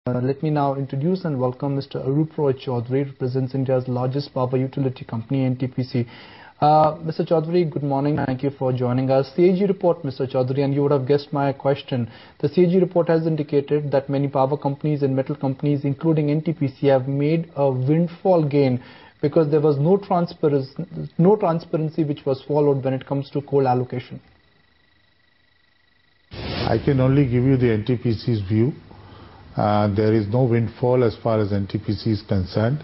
Let me now introduce and welcome Mr. Arup Roy Chaudhary, represents India's largest power utility company, NTPC. Mr. Chaudhary, good morning. Thank you for joining us. CAG report, Mr. Chaudhary, and you would have guessed my question. The CAG report has indicated that many power companies and metal companies, including NTPC, have made a windfall gain because there was no transparency which was followed when it comes to coal allocation. I can only give you the NTPC's view. There is no windfall as far as NTPC is concerned.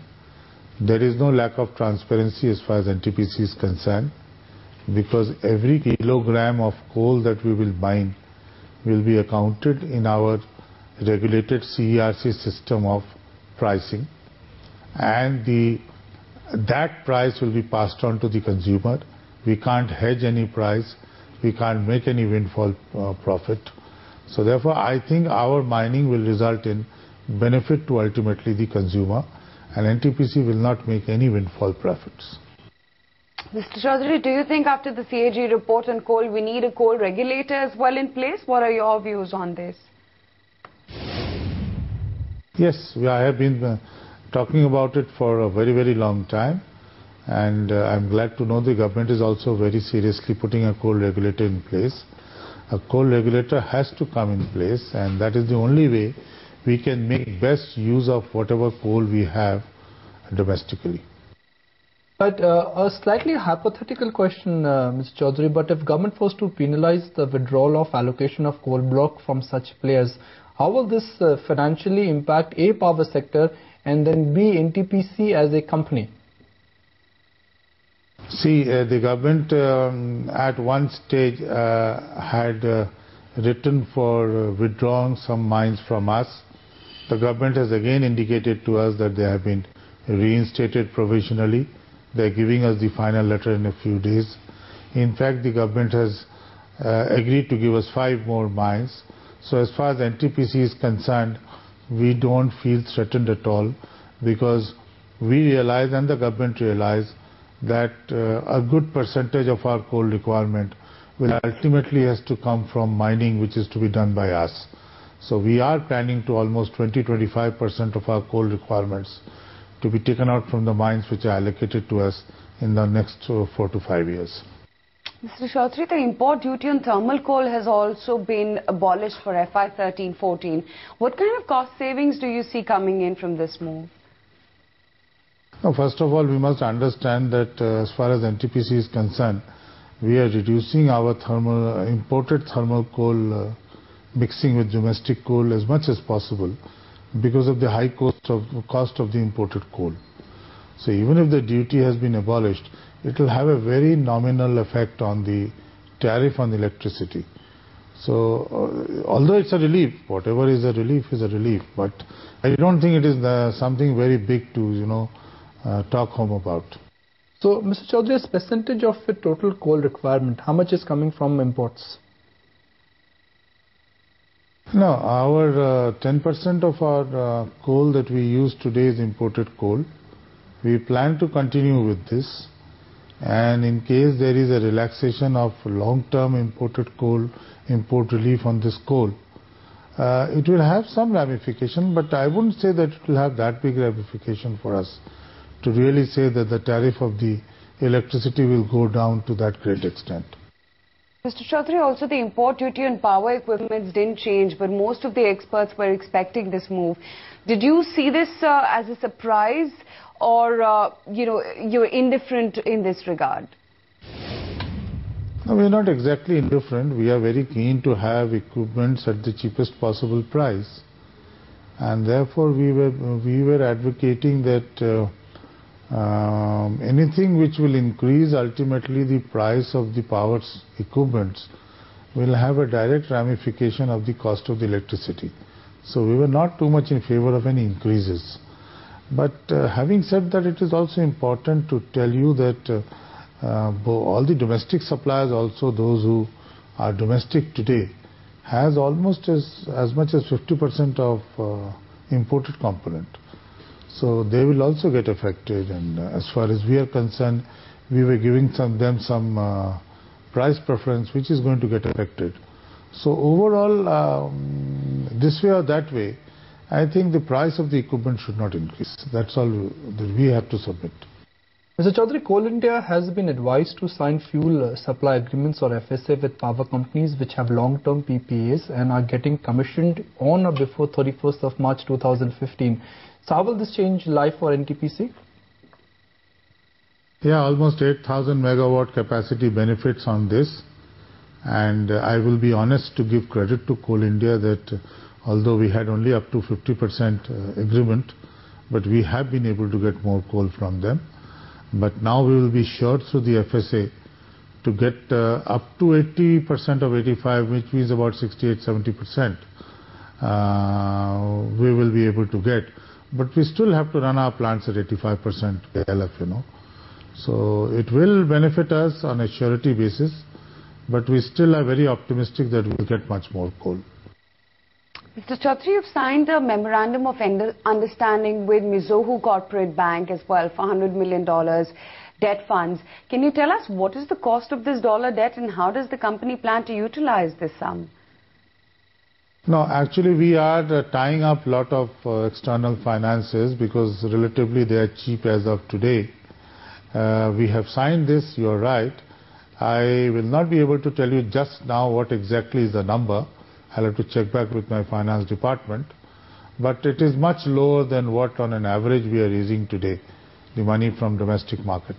There is no lack of transparency as far as NTPC is concerned, because every kilogram of coal that we will mine will be accounted in our regulated CERC system of pricing, and that price will be passed on to the consumer. We can't hedge any price. We can't make any windfall profit. So therefore, I think our mining will result in benefit to ultimately the consumer, and NTPC will not make any windfall profits. Mr. Chaudhary, do you think after the CAG report on coal, we need a coal regulator as well in place? What are your views on this? Yes, I have been talking about it for a very, very long time, and I'm glad to know the government is also very seriously putting a coal regulator in place. A coal regulator has to come in place, and that is the only way we can make best use of whatever coal we have domestically. But a slightly hypothetical question, Mr. Chaudhary, but if government was to penalize the withdrawal of allocation of coal block from such players, how will this financially impact A, power sector, and then B, NTPC as a company? See, the government at one stage had written for withdrawing some mines from us. The government has again indicated to us that they have been reinstated provisionally. They are giving us the final letter in a few days. In fact, the government has agreed to give us 5 more mines. So as far as NTPC is concerned, we don't feel threatened at all, because we realize and the government realize that a good percentage of our coal requirement will ultimately has to come from mining, which is to be done by us. So we are planning to almost 20-25% of our coal requirements to be taken out from the mines which are allocated to us in the next 4 to 5 years. Mr. Chaudhary, the import duty on thermal coal has also been abolished for FY 13-14. What kind of cost savings do you see coming in from this move? Now, first of all, we must understand that as far as NTPC is concerned, we are reducing our imported thermal coal mixing with domestic coal as much as possible because of the high cost of the imported coal. So even if the duty has been abolished, it will have a very nominal effect on the tariff on electricity. So although it's a relief, whatever is a relief is a relief, but I don't think it is something very big to talk home about. So, Mr. Chaudhary, as percentage of the total coal requirement, how much is coming from imports? No, our 10% of our coal that we use today is imported coal. We plan to continue with this, and in case there is a relaxation of long-term imported coal, import relief on this coal, it will have some ramification, but I wouldn't say that it will have that big ramification for us to really say that the tariff of the electricity will go down to that great extent. Mr. Chaudhary, also the import duty on power equipments didn't change, but most of the experts were expecting this move. Did you see this as a surprise, or you're indifferent in this regard? No, we're not exactly indifferent. We are very keen to have equipments at the cheapest possible price, and therefore we were advocating that anything which will increase ultimately the price of the power equipments will have a direct ramification of the cost of the electricity. So we were not too much in favor of any increases. But having said that, it is also important to tell you that all the domestic suppliers, also those who are domestic today, has almost as much as 50% of imported component. So they will also get affected, and as far as we are concerned, we were giving them some price preference which is going to get affected. So overall, this way or that way, I think the price of the equipment should not increase. That's all that we have to submit. Mr. Chaudhary, Coal India has been advised to sign fuel supply agreements or FSA with power companies which have long-term PPAs and are getting commissioned on or before 31st of March 2015. So how will this change life for NTPC? Yeah, almost 8,000 megawatt capacity benefits on this. And I will be honest to give credit to Coal India that although we had only up to 50% agreement, but we have been able to get more coal from them. But now we will be sure through the FSA to get up to 80% of 85, which means about 68-70%. We will be able to get. But we still have to run our plants at 85% LF, you know. So it will benefit us on a surety basis, but we still are very optimistic that we will get much more coal. Mr. Chaudhary, you've signed a memorandum of understanding with Mizoho Corporate Bank as well for $100 million debt funds. Can you tell us what is the cost of this dollar debt and how does the company plan to utilize this sum? No, actually we are tying up a lot of external finances because relatively they are cheap as of today. We have signed this, you are right. I will not be able to tell you just now what exactly is the number. I'll have to check back with my finance department. But it is much lower than what on an average we are raising today, the money from domestic market.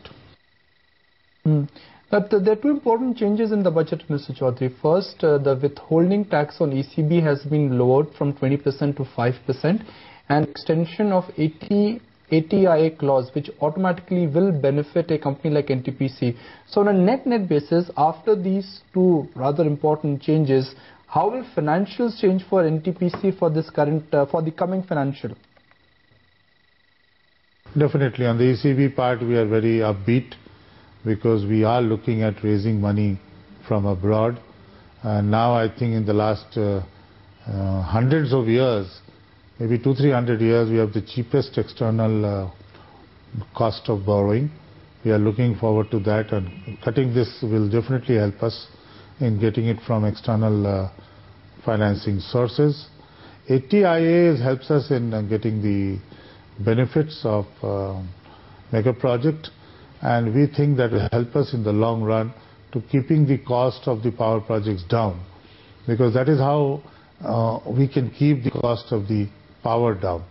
But there are two important changes in the budget, Mr. Chaudhary. First, the withholding tax on ECB has been lowered from 20% to 5%, and extension of ATIA clause, which automatically will benefit a company like NTPC. So on a net-net basis, after these two rather important changes, how will financials change for NTPC for this for the coming financial? Definitely, on the ECB part, we are very upbeat because we are looking at raising money from abroad. And now I think in the last hundreds of years, maybe 200-300 years, we have the cheapest external cost of borrowing. We are looking forward to that, and cutting this will definitely help us in getting it from external financing sources. ATIA helps us in getting the benefits of mega project, and we think that will help us in the long run to keeping the cost of the power projects down, because that is how we can keep the cost of the power down.